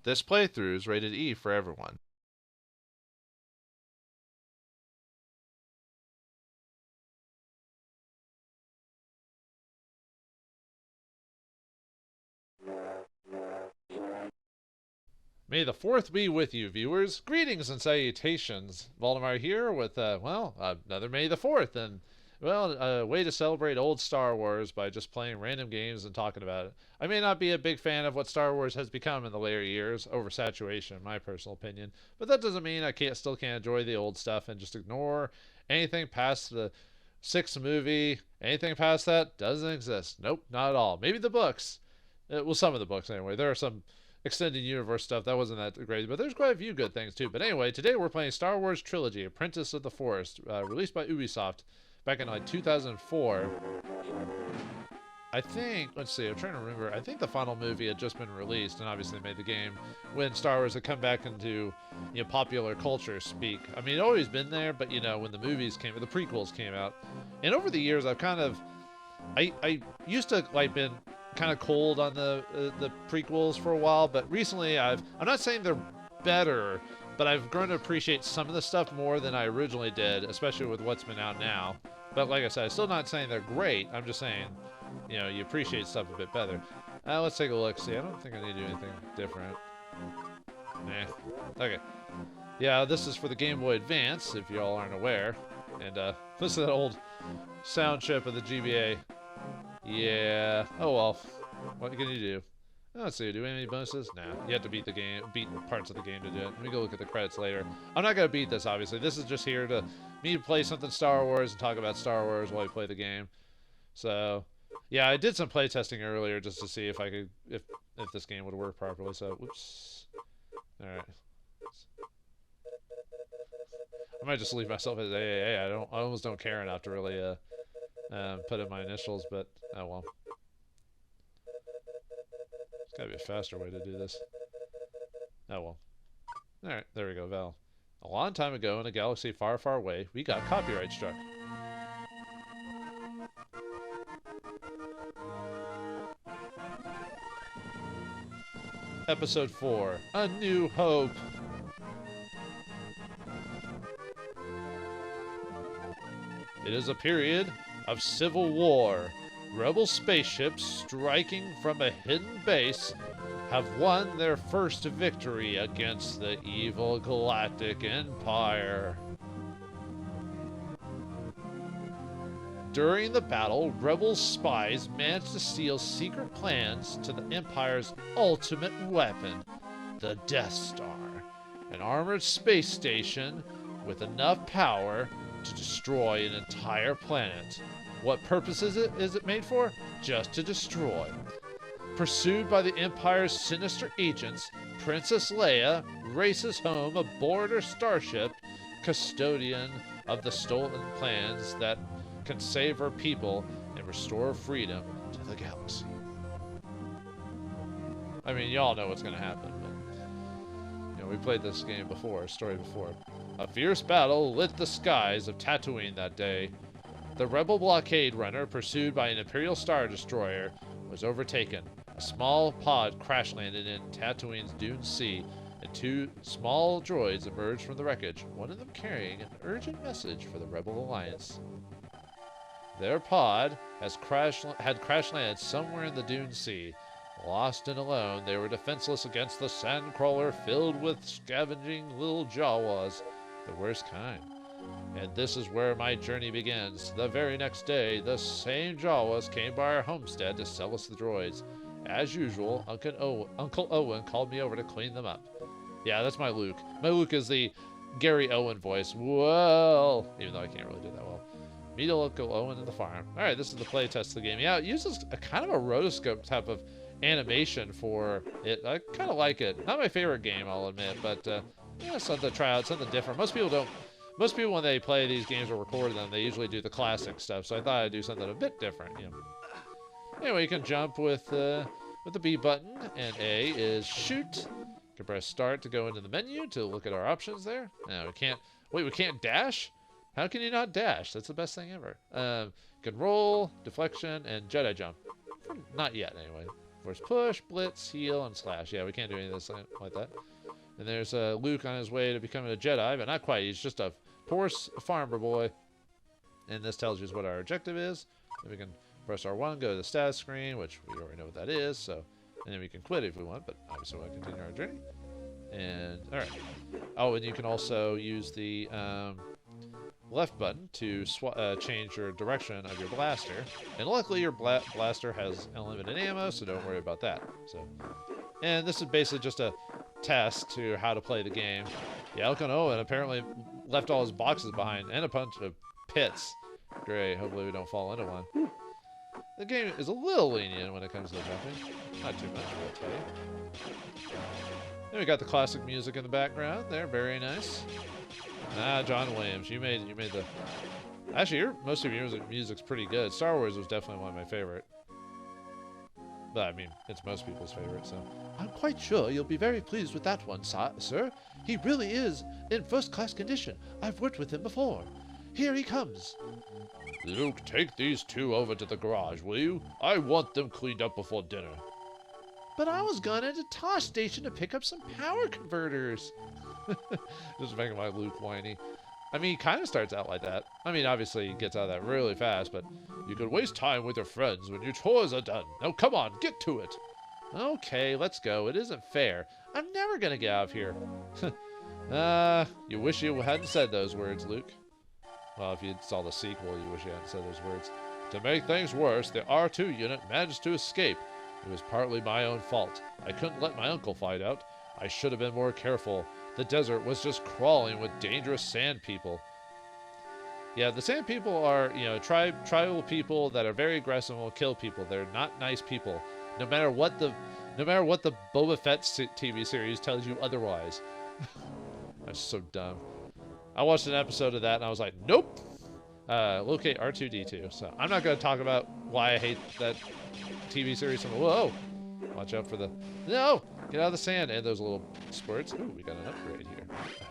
This playthrough is rated E for everyone. May the 4th be with you, viewers. Greetings and salutations. Vauldemare here with, another May the 4th. And, a way to celebrate old Star Wars by just playing random games and talking about it. I may not be a big fan of what Star Wars has become in the later years, oversaturation in my personal opinion, but that doesn't mean I still can't enjoy the old stuff and just ignore anything past the 6th movie. Anything past that doesn't exist. Nope, not at all. Maybe the books. Some of the books anyway. There are some extended universe stuff that wasn't that great, but there's quite a few good things too. But anyway, today we're playing Star Wars Trilogy: Apprentice of the Forest, released by Ubisoft back in like 2004. I think, let's see, I'm trying to remember. I think the final movie had just been released, and obviously they made the game when Star Wars had come back into popular culture speak. I mean, it always been there, but when the movies came, the prequels came out, and over the years I've kind of, I used to like been kind of cold on the prequels for a while, but recently I'm not saying they're better, but I've grown to appreciate some of the stuff more than I originally did, especially with what's been out now. But like I said, I'm still not saying they're great. I'm just saying, you appreciate stuff a bit better. Let's take a look. See, I don't think I need to do anything different. Nah. Okay. Yeah, this is for the Game Boy Advance, if y'all aren't aware. And this is that old sound chip of the GBA. Yeah. Oh well. What can you do? Let's see. Do we have any bonuses? Nah. You have to beat parts of the game to do it. Let me go look at the credits later. I'm not gonna beat this, obviously. This is just here to me to play something Star Wars and talk about Star Wars while I play the game. So, yeah, I did some playtesting earlier just to see if I could if this game would work properly. So, whoops. All right. I might just leave myself as AAA. I almost don't care enough to really put in my initials, but oh well. There's gotta be a faster way to do this. Oh well. Alright, there we go, Val. A long time ago in a galaxy far, far away, we got copyright struck. Episode 4, A New Hope. It is a period of civil war. Rebel spaceships striking from a hidden base have won their first victory against the evil Galactic Empire. During the battle, Rebel spies managed to steal secret plans to the Empire's ultimate weapon, the Death Star, an armored space station with enough power to destroy an entire planet. What purpose is it made for? Just to destroy. Pursued by the Empire's sinister agents, Princess Leia races home aboard her starship, custodian of the stolen plans that can save her people and restore freedom to the galaxy. I mean, y'all know what's going to happen, but we played this game before, story before. A fierce battle lit the skies of Tatooine that day. The Rebel blockade runner, pursued by an Imperial Star Destroyer, was overtaken. A small pod crash-landed in Tatooine's Dune Sea, and 2 small droids emerged from the wreckage, one of them carrying an urgent message for the Rebel Alliance. Their pod had crash-landed somewhere in the Dune Sea. Lost and alone, they were defenseless against the sandcrawler filled with scavenging little Jawas, the worst kind. And this is where my journey begins. The very next day, the same Jawas came by our homestead to sell us the droids. As usual, Uncle Owen called me over to clean them up. Yeah, that's my Luke. My Luke is the Gary Owen voice. Well, even though I can't really do that well. Meet Uncle Owen at the farm. Alright, this is the playtest of the game. Yeah, it uses a kind of a rotoscope type of animation for it. I kind of like it. Not my favorite game, I'll admit, but yeah, something to try out, something different. Most people when they play these games or record them, they usually do the classic stuff, so I thought I'd do something a bit different, Anyway, you can jump with the B button, and A is shoot. You can press start to go into the menu to look at our options there. No, we can't. Wait, we can't dash? How can you not dash? That's the best thing ever. You can roll, deflection, and Jedi jump. Not yet, anyway. Force push, blitz, heal, and slash. Yeah, we can't do any of this like that. And there's Luke on his way to becoming a Jedi, but not quite. He's just a poor farmer boy. And this tells you what our objective is. Then we can press R1, go to the status screen, which we already know what that is. So, and then we can quit if we want, but obviously we'll continue our journey. And all right. Oh, and you can also use the left button to change your direction of your blaster. And luckily your blaster has unlimited ammo, so don't worry about that. So, and this is basically just a test to how to play the game. Yeah, Elkin Owen apparently left all his boxes behind and a bunch of pits. Great, hopefully we don't fall into one. The game is a little lenient when it comes to the jumping. Not too much, I'll tell you. Then we got the classic music in the background there, very nice. Ah, John Williams, you made the... Actually, most of your music's pretty good. Star Wars was definitely one of my favorite. But, I mean, it's most people's favorite, so... I'm quite sure you'll be very pleased with that one, sir. He really is in first-class condition. I've worked with him before. Here he comes. Luke, take these two over to the garage, will you? I want them cleaned up before dinner. But I was going to the Tosh station to pick up some power converters. Just making my Luke whiny. I mean, he kind of starts out like that. I mean, obviously, he gets out of that really fast, but you could waste time with your friends when your chores are done. Now, come on, get to it. Okay, let's go. It isn't fair. I'm never going to get out of here. You wish you hadn't said those words, Luke. Well, if you saw the sequel, you wish you hadn't said those words. To make things worse, the R2 unit managed to escape. It was partly my own fault. I couldn't let my uncle find out. I should have been more careful. The desert was just crawling with dangerous sand people. Yeah, the sand people are, you know, tribal people that are very aggressive and will kill people. They're not nice people. No matter what the Boba Fett TV series tells you otherwise. That's so dumb. I watched an episode of that and I was like, nope. Locate R2-D2. So I'm not going to talk about why I hate that TV series. Whoa. Watch out for the... No! Get out of the sand. And those little squirts. Ooh, we got an upgrade here.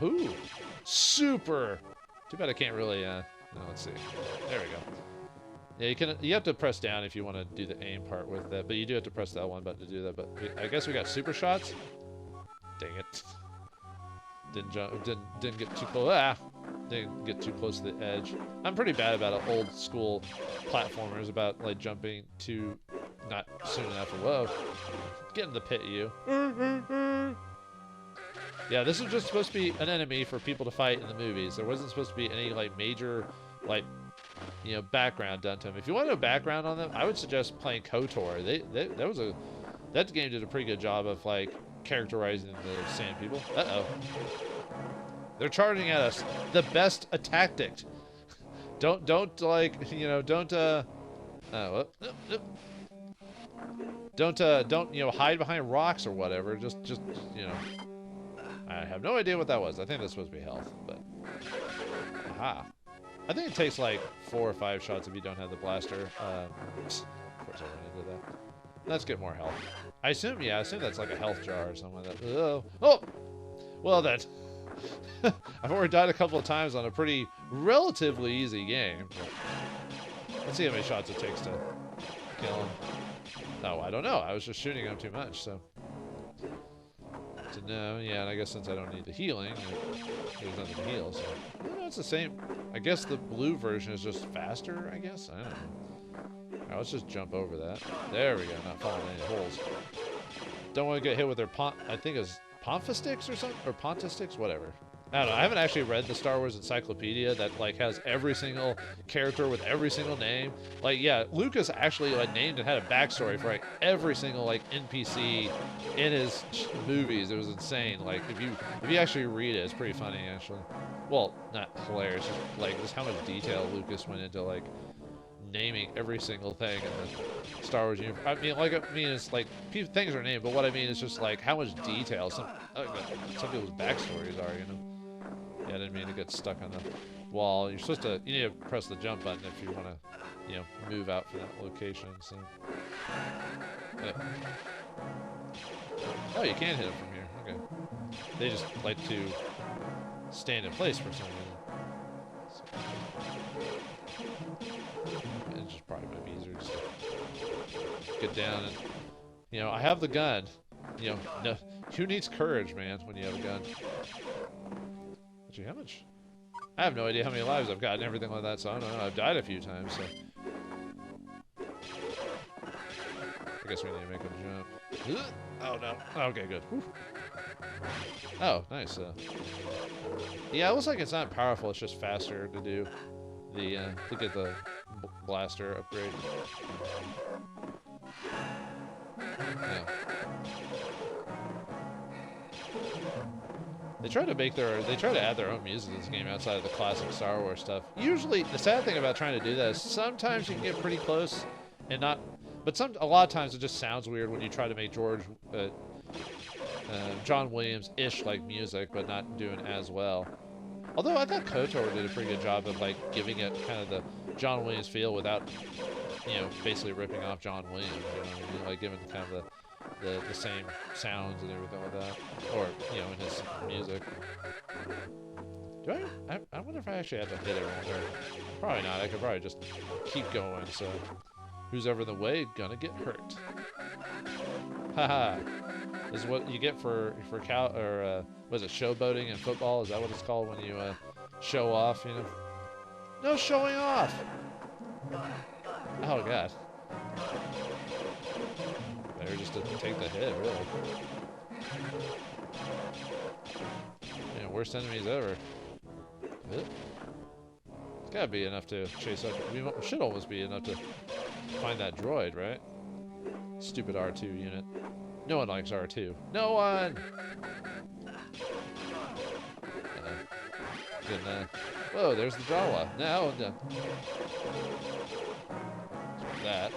Ooh. Super. Too bad I can't really... No, let's see. There we go. Yeah, you have to press down if you want to do the aim part with that. But you do have to press that one button to do that. But I guess we got super shots. Dang it. Didn't get too close. Didn't get too close to the edge. I'm pretty bad about old school platformers, about like jumping too not soon enough. Whoa. Get in the pit, you. Yeah, this was just supposed to be an enemy for people to fight in the movies. There wasn't supposed to be any like major like, you know, background done to them. If you want a background on them, I would suggest playing KOTOR. That game did a pretty good job of like characterizing the sand people. Uh-oh. They're charging at us. The best tactic. Don't like, you know, don't you know, hide behind rocks or whatever. Just you know. I have no idea what that was. I think that's supposed to be health, but aha. I think it takes like 4 or 5 shots if you don't have the blaster. Of course I ran into that. Let's get more health. I assume that's like a health jar or something like that. Oh! Well then. I've already died a couple of times on a pretty relatively easy game. Let's see how many shots it takes to kill him. No, I don't know. I was just shooting him too much, so. To know, yeah, and I guess since I don't need the healing, there's nothing to heal, so. No, it's the same. I guess the blue version is just faster, I guess? I don't know. Alright, let's just jump over that. There we go, not falling in any holes. Don't want to get hit with their I think it's Ponfa-sticks or something? Or Ponta-sticks? Whatever. I don't know. I haven't actually read the Star Wars Encyclopedia that, like, has every single character with every single name. Like, yeah, Lucas actually, like, named and had a backstory for, like, every single, like, NPC in his movies. It was insane. Like, if you actually read it, it's pretty funny, actually. Well, not hilarious. Just, like, just how much detail Lucas went into, like, naming every single thing in the Star Wars universe. I mean, it's like things are named, but what I mean is just like how much detail some people's backstories are, you know. Yeah, I didn't mean to get stuck on the wall. You need to press the jump button if you want to, you know, move out from that location. So, yeah. Oh, you can hit them from here. Okay. They just like to stand in place for some reason. So. It just probably might be easier just to get down and You know, I have the gun. You know, no, who needs courage, man, when you have a gun? Gee, how much? I have no idea how many lives I've gotten, everything like that, so I don't know. I've died a few times, so. I guess we need to make a jump. Oh, no. Okay, good. Whew. Oh, nice. Yeah, it looks like it's not powerful, it's just faster to do the, to get the blaster upgrade. Yeah. They try to add their own music to this game outside of the classic Star Wars stuff. Usually, the sad thing about trying to do that is sometimes you can get pretty close and not, but a lot of times it just sounds weird when you try to make John Williams-ish like music, but not doing as well. Although I thought KOTOR did a pretty good job of like giving it kind of the John Williams feel without, you know, basically ripping off John Williams. You know what I mean? Like giving kind of the same sounds and everything like that, or you know, in his music. Do I wonder if I actually had to hit everyone there. Probably not. I could probably just keep going. So, who's ever in the way gonna get hurt? Haha. This is what you get for was it showboating in football? Is that what it's called when you show off? You know, no showing off. Oh god. Better just to take the hit, really. Yeah, worst enemies ever. It's gotta be enough to chase up. I mean, it should almost be enough to find that droid, right? Stupid R2 unit. No one likes R2. No one! Whoa, there's the Jawa. Now, that.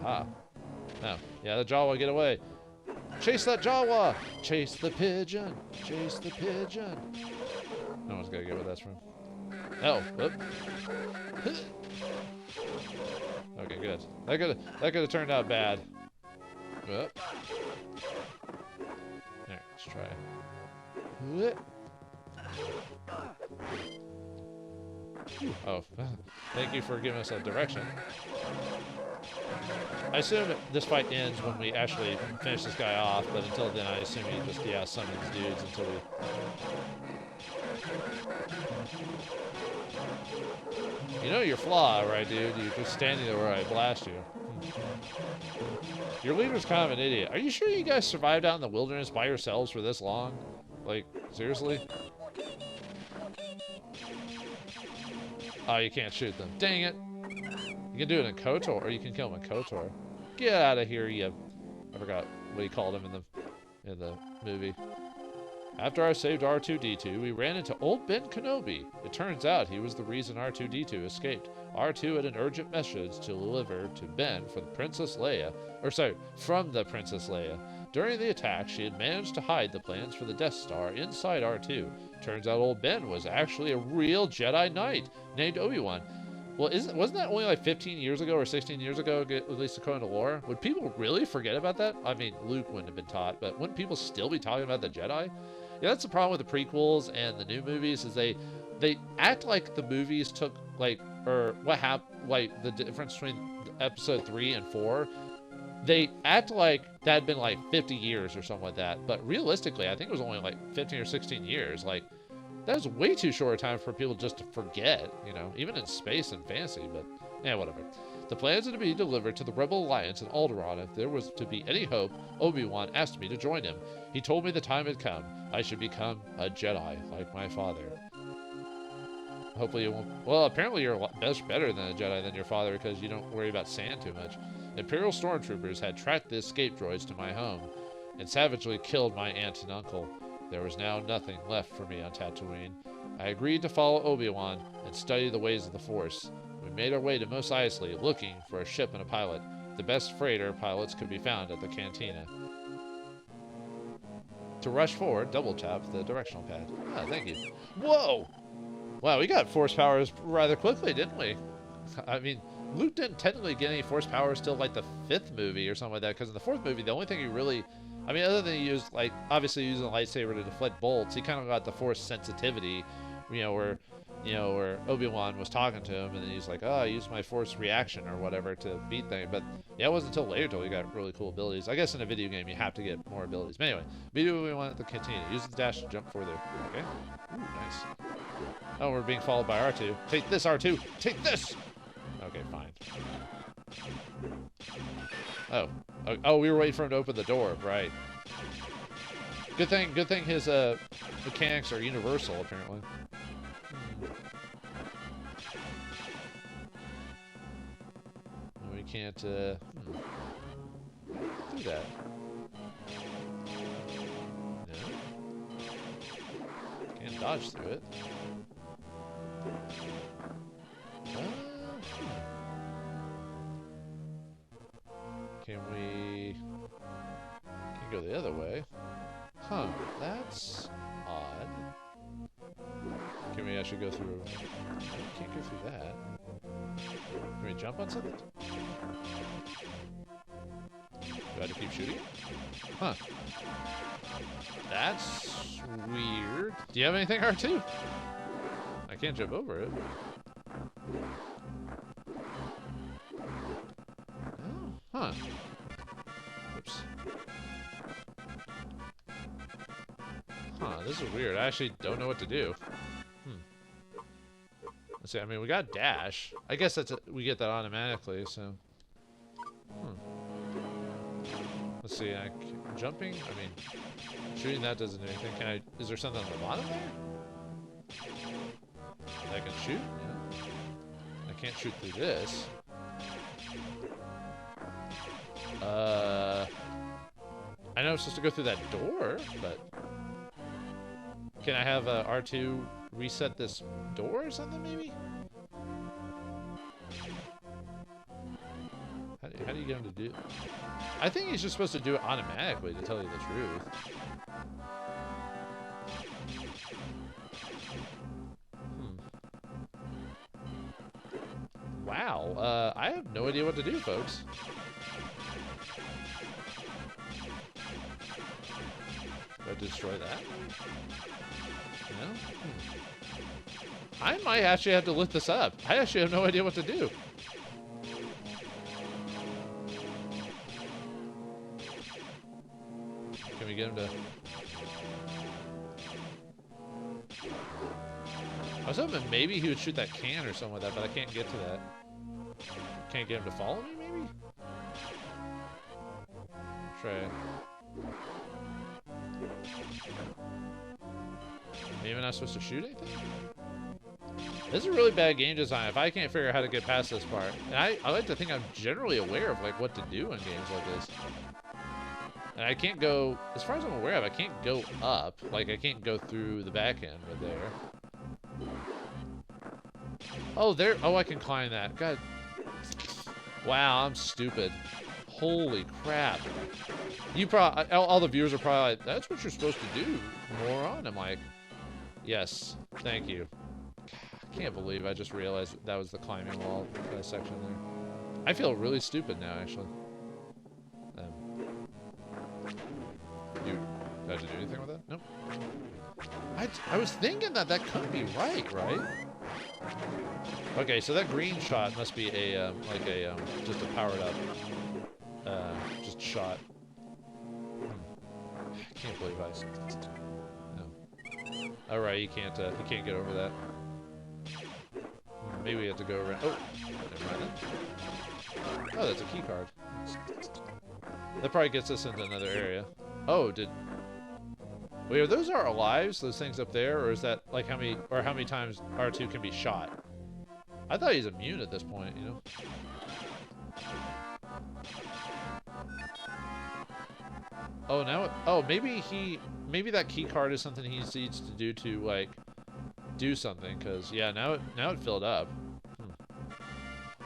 Aha. No. Yeah, the Jawa, get away. Chase that Jawa! Chase the pigeon! Chase the pigeon! No one's gonna get where that's from. Oh, whoop. Okay, good. That could have turned out bad. Whoop. There, let's try. Whoop. Oh, thank you for giving us a direction. I assume this fight ends when we actually finish this guy off, but until then I assume he just, yeah, summons dudes until we... You know your flaw, right, dude? You're just standing there where I blast you. Your leader's kind of an idiot. Are you sure you guys survived out in the wilderness by yourselves for this long? Like, seriously? Oh, you can't shoot them. Dang it! You can do it in KOTOR, or you can kill him in KOTOR. Get out of here, you... I forgot what he called him in the movie. After I saved R2-D2, we ran into old Ben Kenobi. It turns out he was the reason R2-D2 escaped. R2 had an urgent message to deliver to Ben for the Princess Leia. From the Princess Leia. During the attack, she had managed to hide the plans for the Death Star inside R2. Turns out old Ben was actually a real Jedi Knight named Obi-Wan. Well, wasn't that only like 15 years ago or 16 years ago, at least according to lore? Would people really forget about that? I mean, Luke wouldn't have been taught, but wouldn't people still be talking about the Jedi? Yeah, that's the problem with the prequels and the new movies, is they act like the movies took, like, or what happened, like, the difference between episode 3 and 4. They act like that had been, like, 50 years or something like that, but realistically, I think it was only, like, 15 or 16 years. Like, that was way too short a time for people just to forget, you know, even in space and fantasy, but, yeah, whatever. The plans are to be delivered to the Rebel Alliance in Alderaan. If there was to be any hope, Obi-Wan asked me to join him. He told me the time had come. I should become a Jedi, like my father. Hopefully you won't... Well, apparently you're much better than a Jedi than your father, because you don't worry about sand too much. Imperial stormtroopers had tracked the escape droids to my home, and savagely killed my aunt and uncle. There was now nothing left for me on Tatooine. I agreed to follow Obi-Wan and study the ways of the Force. We made our way to Mos Eisley, looking for a ship and a pilot. The best freighter pilots could be found at the cantina. To rush forward, double tap the directional pad. Ah, thank you. Whoa! Wow, we got force powers rather quickly, didn't we? I mean, Luke didn't technically get any force powers till like the 5th movie or something like that, because in the 4th movie, the only thing he really... I mean, other than he used, like, obviously using a lightsaber to deflect bolts, he kind of got the force sensitivity, you know, where you know, where Obi-Wan was talking to him, and then he's like, oh, I used my force reaction or whatever to beat things. But yeah, it wasn't until later till he got really cool abilities. I guess in a video game you have to get more abilities. But anyway, immediately we want to continue. Use the dash to jump further. Okay. Ooh, nice. Oh, we're being followed by R2. Take this, R2. Take this. Okay, fine. Oh, we were waiting for him to open the door, right? Good thing his mechanics are universal apparently. We can't do that. No. Can't dodge through it. Can we... Can go the other way? Huh, that's odd. Can we actually go through... Can't go through that. Can we jump on something? Do I have to keep shooting? Huh. That's weird. Do you have anything, R2? I can't jump over it. Oh, huh. Oops. Huh, this is weird. I actually don't know what to do. Let's see, I mean, we got dash. I guess that's we get that automatically, so... Let's see, jumping? I mean, shooting that doesn't do anything. Can I... Is there something on the bottom there? That I can shoot? Yeah. I can't shoot through this. I know I'm supposed to go through that door, but... Can I have R2 reset this door or something, maybe? How do you get him to do it? I think he's just supposed to do it automatically, to tell you the truth. Wow, I have no idea what to do, folks. Do I destroy that? No? I might actually have to lift this up. I actually have no idea what to do. Can we get him to... I was hoping maybe he would shoot that can or something like that, but I can't get to that. Can't get him to follow me, maybe? Try it. Maybe I'm not supposed to shoot anything? This is a really bad game design if I can't figure out how to get past this part. And I like to think I'm generally aware of like what to do in games like this. And I can't go, as far as I'm aware of, I can't go up. Like I can't go through the back end right there. Oh, there, oh, I can climb that. God. Wow, I'm stupid. Holy crap. You probably, all the viewers are probably like, that's what you're supposed to do, moron. I'm like, yes, thank you. I can't believe I just realized that was the climbing wall section there. I feel really stupid now, actually. Do I have to do anything with that? Nope. I was thinking that could be right? Okay, so that green shot must be a, like a, just a powered up, just shot. I can't believe no. Alright, you can't get over that. Maybe we have to go around. Oh, never mind that. Oh, that's a key card. That probably gets us into another area. Oh, wait, are those our lives, those things up there, or is that like how many times R2 can be shot? I thought he's immune at this point, you know? Oh, now, oh, maybe that key card is something he needs to do to, like, do something, because, yeah, now it filled up.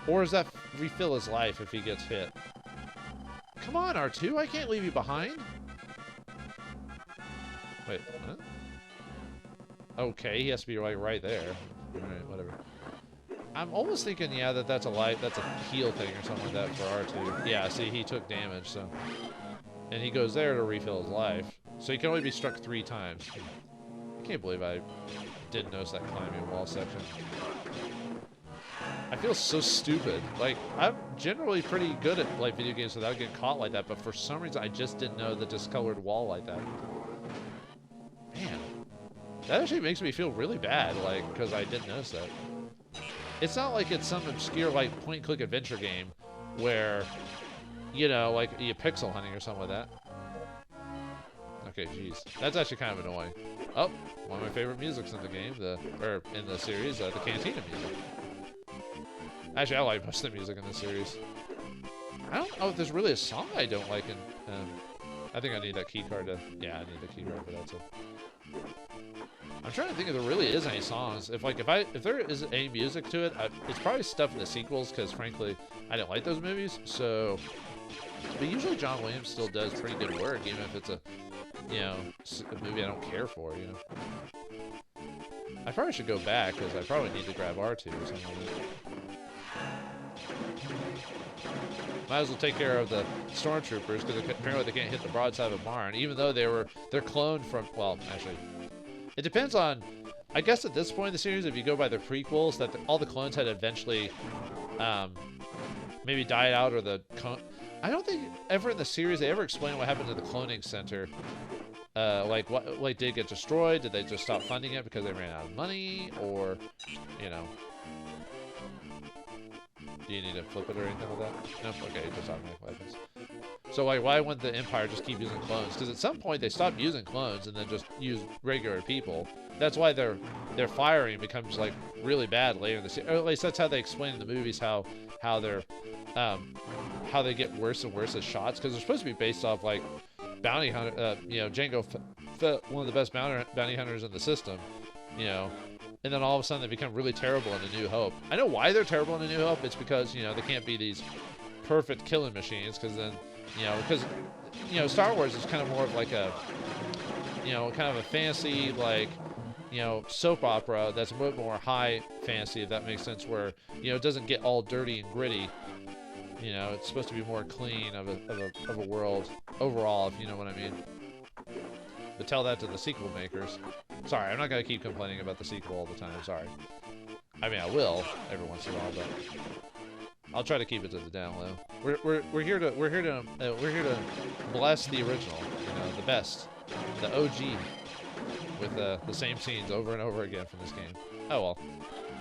Or does that refill his life if he gets hit? Come on, R2, I can't leave you behind. Wait, huh? Okay, he has to be, like, right there. Alright, whatever. I'm almost thinking, yeah, that's a heal thing or something like that for R2. Yeah, see, he took damage, so... And he goes there to refill his life. So he can only be struck 3 times. I can't believe I didn't notice that climbing wall section. I feel so stupid. Like, I'm generally pretty good at like video games without getting caught like that, but for some reason I just didn't know the discolored wall like that. Man, that actually makes me feel really bad, like, because I didn't notice that. It's not like it's some obscure, like, point-and-click adventure game where, you know, like, you pixel hunting or something like that. Okay, jeez. That's actually kind of annoying. Oh, one of my favorite musics in the game, or in the series, the Cantina music. Actually, I like most of the music in this series. I don't know if there's really a song I don't like in, I think I need that key card to, yeah, I need the key card for that too. I'm trying to think if there really is any songs. If there is any music to it, it's probably stuff in the sequels, because frankly, I didn't like those movies. So, but usually John Williams still does pretty good work, even if it's a, you know, a movie I don't care for. You know, I probably should go back because I probably need to grab R2 or something. Might as well take care of the stormtroopers because apparently they can't hit the broadside of a barn, even though they're cloned from. Well, actually. It depends on, I guess at this point in the series, if you go by the prequels, that all the clones had eventually maybe died out, or I don't think ever in the series they ever explain what happened to the cloning center. Like, did it get destroyed? Did they just stop funding it because they ran out of money? Or, you know. Do you need to flip it or anything like that? Nope, okay, it just automatically happens. So, like, why wouldn't the Empire just keep using clones? Because at some point they stopped using clones and then just use regular people. That's why their firing becomes, like, really bad later in the series. Or at least that's how they explain in the movies how they get worse and worse as shots. Because they're supposed to be based off, like, bounty hunter, you know, Jango Fett, one of the best bounty hunters in the system, you know. And then all of a sudden they become really terrible in A New Hope. I know why they're terrible in A New Hope. It's because, you know, they can't be these perfect killing machines, because then, you know, because, you know, Star Wars is kind of more of like a, you know, kind of a fantasy, like, you know, soap opera that's a bit more high fantasy, if that makes sense, where, you know, it doesn't get all dirty and gritty. You know, it's supposed to be more clean of a world overall, if you know what I mean. But tell that to the sequel makers. Sorry, I'm not going to keep complaining about the sequel all the time. Sorry. I mean, I will every once in a while, but I'll try to keep it to the down low. We're here to bless the original, you know, the best, the OG, with the same scenes over and over again from this game. Oh well,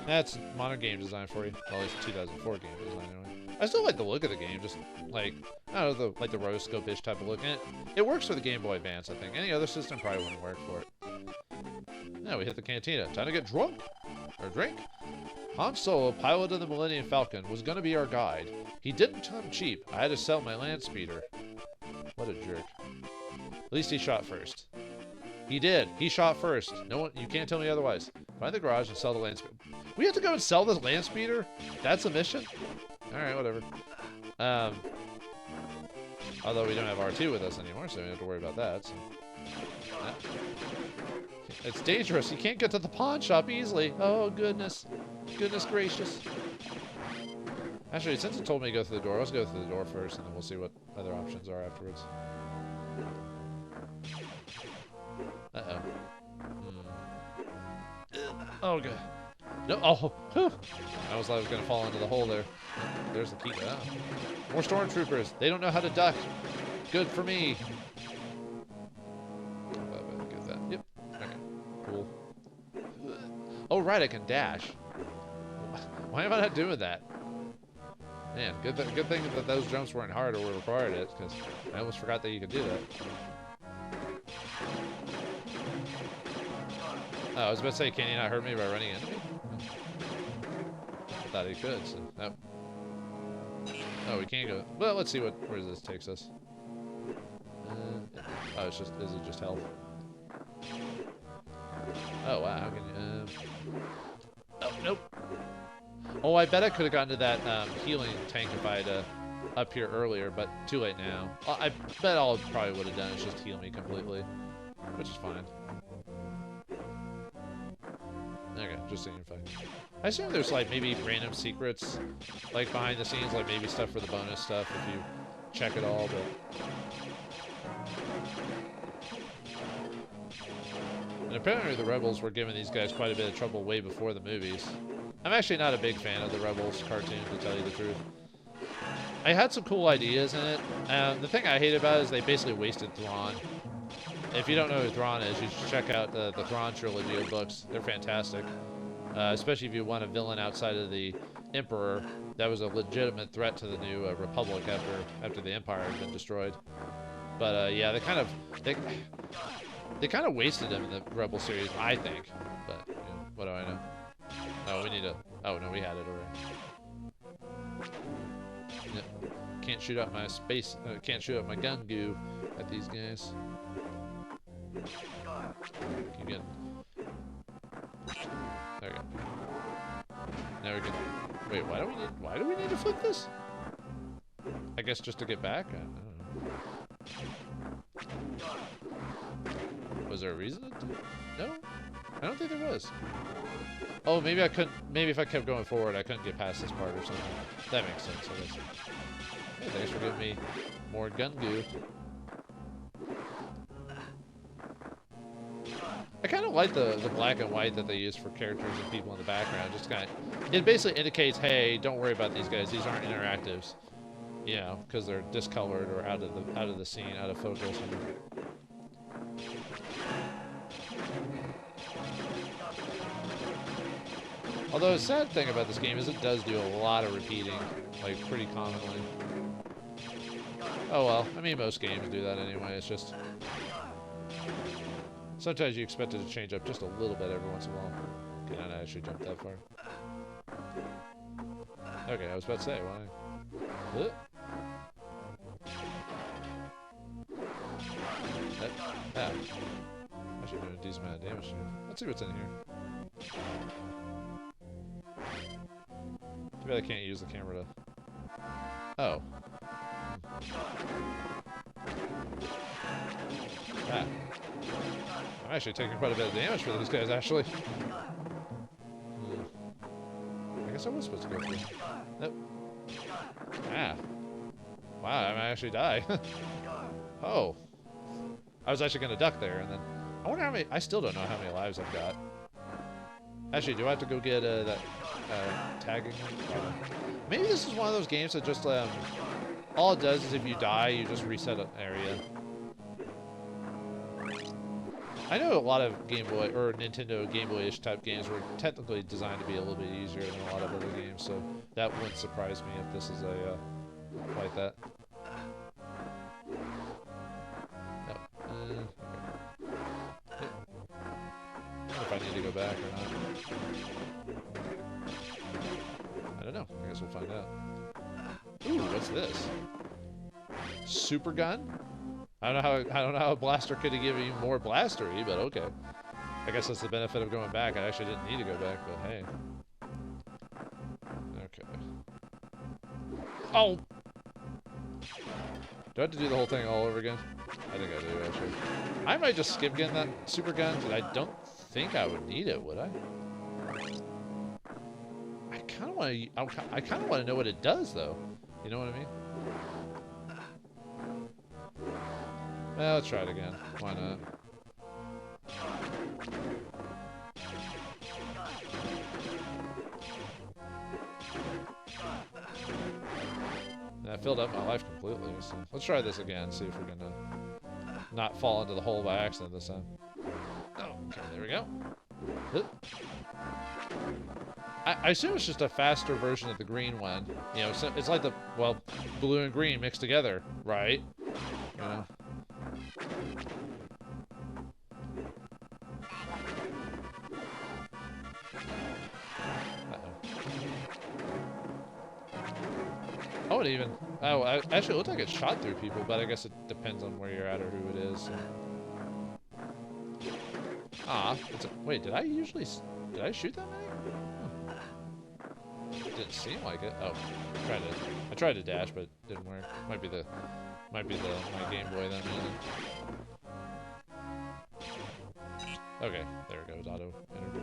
that's modern game design for you. Well, at least 2004 game design anyway. I still like the look of the game, just like, I don't know, the rotoscope-ish type of look. And it works for the Game Boy Advance, I think. Any other system probably wouldn't work for it. Yeah, we hit the cantina. Time to get drunk. Or drink. Han Solo, pilot of the Millennium Falcon, was going to be our guide. He didn't come cheap. I had to sell my land speeder. What a jerk. At least he shot first. He did. He shot first. No one, you can't tell me otherwise. Find the garage and sell the land speeder. We have to go and sell this land speeder? That's a mission? Alright, whatever. Although we don't have R2 with us anymore, so we don't have to worry about that. So. Yeah. It's dangerous. You can't get to the pawn shop easily. Oh, goodness. Goodness gracious. Actually, since it told me to go through the door, let's go through the door first, and then we'll see what other options are afterwards. Uh-oh. Oh, God. No, oh, whew. I almost thought I was going to fall into the hole there. There's the key. Oh. More stormtroopers. They don't know how to duck. Good for me. Get that. Yep. Okay. Cool. Oh, right, I can dash. Why am I not doing that? Man, good thing that those jumps weren't hard or required it, because I almost forgot that you could do that. Oh, I was about to say, can you not hurt me by running into me? I thought he could, so nope. Oh, we can't go. Well, let's see where this takes us. Oh, is it just health? Oh wow, how can you? Oh nope. Oh, I bet I could have gotten to that healing tank if I had up here earlier, but too late now. I bet all I probably would have done is just heal me completely, which is fine. Okay, just seeing if I assume there's like maybe random secrets like behind the scenes, like maybe stuff for the bonus stuff if you check it all, but apparently the Rebels were giving these guys quite a bit of trouble way before the movies. I'm actually not a big fan of the Rebels cartoon, to tell you the truth. I had some cool ideas in it. The thing I hate about it is they basically wasted Thrawn. If you don't know who Thrawn is, you should check out the Thrawn Trilogy of books. They're fantastic. Especially if you want a villain outside of the Emperor that was a legitimate threat to the new Republic after the Empire had been destroyed. But yeah, they kind of wasted him in the Rebel series, I think. But you know, what do I know? Oh, we need a. Oh no, we had it already. Yeah. Can't shoot out my space. Can't shoot out my gun goo at these guys. Keep getting. There we go. Now we can. Wait, why do we need to flip this? I guess just to get back. I don't know. Was there a reason to do? No, I don't think there was. Oh, maybe I couldn't. Maybe if I kept going forward, I couldn't get past this part or something. That makes sense, I guess. Hey, thanks for giving me more gun goo. I kind of like the black and white that they use for characters and people in the background. Just kind of, it basically indicates, hey, don't worry about these guys. These aren't interactives, you know, because they're discolored or out of the scene, out of focus. Although the sad thing about this game is it does do a lot of repeating, like pretty commonly. Oh well, I mean most games do that anyway. It's just sometimes you expect it to change up just a little bit every once in a while. Okay, I actually jumped that far. Okay, I was about to say, why? Ah. Actually doing a decent amount of damage here. Let's see what's in here. Too bad I can't use the camera to... Oh. Ah. I'm actually taking quite a bit of damage for these guys, actually. I guess I was supposed to go through. Nope. Ah. Wow, I might actually die. Oh. I was actually going to duck there, and then... I wonder how many... I still don't know how many lives I've got. Actually, do I have to go get that tagging? Maybe this is one of those games that just... all it does is if you die, you just reset an area. I know a lot of Game Boy or Nintendo Game Boy-ish type games were technically designed to be a little bit easier than a lot of other games, so that wouldn't surprise me if this is a like that. No. Okay. Yep. I wonder if I need to go back or not. I don't know. I guess we'll find out. Ooh, what's this? Super gun? I don't know how a blaster could have given you more blastery, but okay. I guess that's the benefit of going back. I actually didn't need to go back, but hey. Okay. Oh! Do I have to do the whole thing all over again? I think I do, actually. I might just skip getting that super gun, but I don't think I would need it, would I? I kind of want to know what it does, though. You know what I mean? Well, let's try it again. Why not? And I filled up my life completely, so let's try this again, see if we're gonna not fall into the hole by accident this time. Oh, okay, there we go. I assume it's just a faster version of the green one. You know, it's like the, well, blue and green mixed together, right? You know? Oh, it even... Oh, actually, it looked like it shot through people, but I guess it depends on where you're at or who it is. So. Ah, wait, did I shoot that many? It didn't seem like it. Oh, I tried to dash, but it didn't work. Might be my Game Boy then. Okay, there it goes. Auto enter.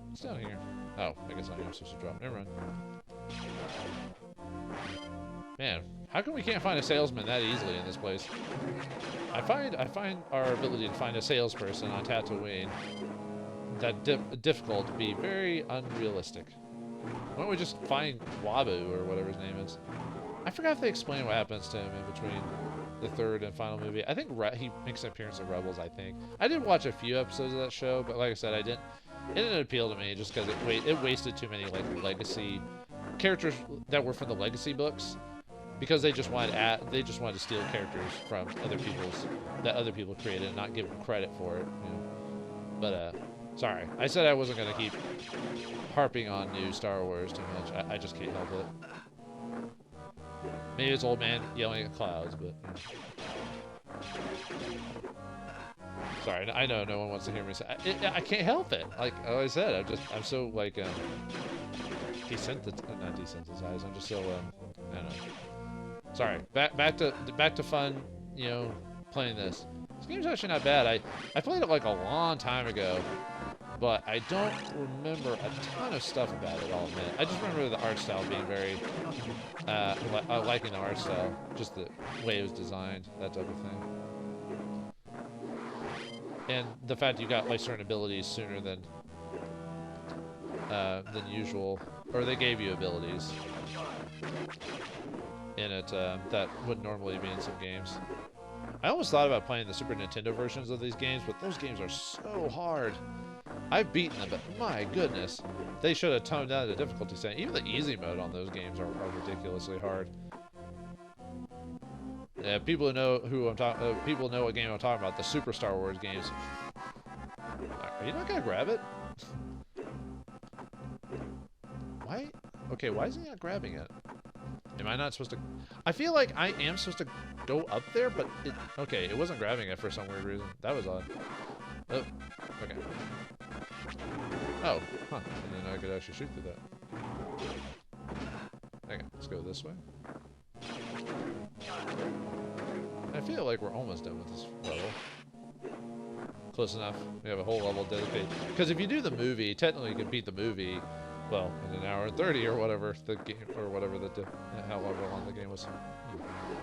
What's down here? Oh, I guess I am supposed to drop. Never mind. Man, How come we can't find a salesman that easily in this place? I find our ability to find a salesperson on Tatooine that difficult to be very unrealistic. Why don't we just find Wabu or whatever his name is? I forgot if they explain what happens to him in between the third and final movie. I think he makes an appearance in Rebels, I think. I did watch a few episodes of that show, but like I said, it didn't appeal to me just because it wasted too many like legacy characters that were from the legacy books, because they just wanted to steal characters from other people created and not give them credit for it, you know. But sorry, I said I wasn't gonna keep harping on new Star Wars too much. I just can't help it. Maybe it's old man yelling at clouds, but sorry, I know no one wants to hear me say. I can't help it. Like I said, I'm so like not desensitized. I'm just so I don't know. Sorry. Back to fun. You know, playing this. This game's actually not bad. I played it like a long time ago, but I don't remember a ton of stuff about it, I'll admit. I just remember the art style being very, liking the art style, just the way it was designed, that type of thing. And the fact you got like certain abilities sooner than usual, or they gave you abilities in it that wouldn't normally be in some games. I almost thought about playing the Super Nintendo versions of these games, but those games are so hard. I've beaten them, but my goodness, they should have toned down the difficulty setting. Even the easy mode on those games are ridiculously hard. Yeah, people who know who I'm talking, people know what game I'm talking about. The Super Star Wars games. Are you not gonna grab it? Why? Okay, why is he not grabbing it? Am I not supposed to? I feel like I am supposed to go up there, but okay, it wasn't grabbing it for some weird reason. That was odd. Oh, okay. Oh, huh. I didn't know I could actually shoot through that. Okay, let's go this way. I feel like we're almost done with this level. Close enough. We have a whole level dedicated. Because if you do the movie, technically you can beat the movie, well, in an hour and 30 or whatever the game, or whatever however long the game was.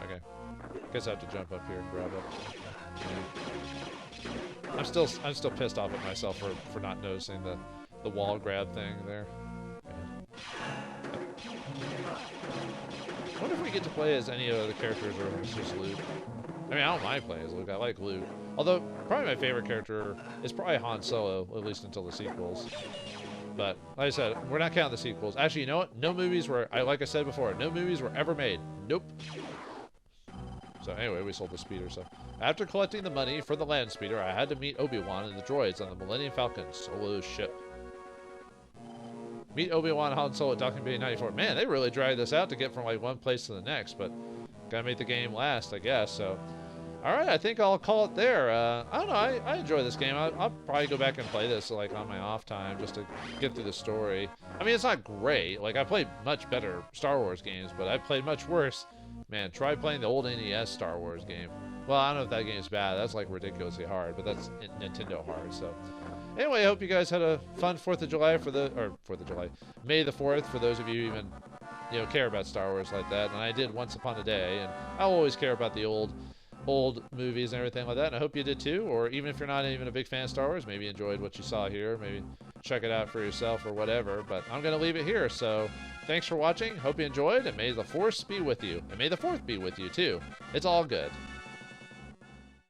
Okay. Guess I have to jump up here and grab it. Yeah. I'm still pissed off at myself for not noticing the wall grab thing there. I wonder if we get to play as any other characters or if it's just Luke. I mean, I don't mind playing as Luke. I like Luke. Although, probably my favorite character is probably Han Solo, at least until the sequels. But, like I said, we're not counting the sequels. Actually, you know what? No movies were, like I said before, no movies were ever made. Nope. So anyway, we sold the speeder, so. After collecting the money for the land speeder, I had to meet Obi-Wan and the droids on the Millennium Falcon Solo's ship. Meet Obi-Wan and Han Solo at Docking Bay 94. Man, they really dragged this out to get from like one place to the next, but gotta make the game last, I guess, so. Alright, I think I'll call it there. I don't know, I enjoy this game. I'll probably go back and play this like on my off time just to get through the story. I mean, it's not great. Like, I played much better Star Wars games, but I played much worse. Man, try playing the old NES Star Wars game. Well, I don't know if that game's bad. That's like ridiculously hard, but that's Nintendo hard, so. Anyway, I hope you guys had a fun 4th of July May the 4th, for those of you who even, you know, care about Star Wars like that. And I did once upon a day, and I'll always care about the old movies and everything like that, and I hope you did too. Or even if you're not even a big fan of Star Wars, maybe you enjoyed what you saw here, maybe check it out for yourself or whatever. But I'm gonna leave it here, so thanks for watching, hope you enjoyed, and may the Force be with you, and may the 4th be with you too. It's all good.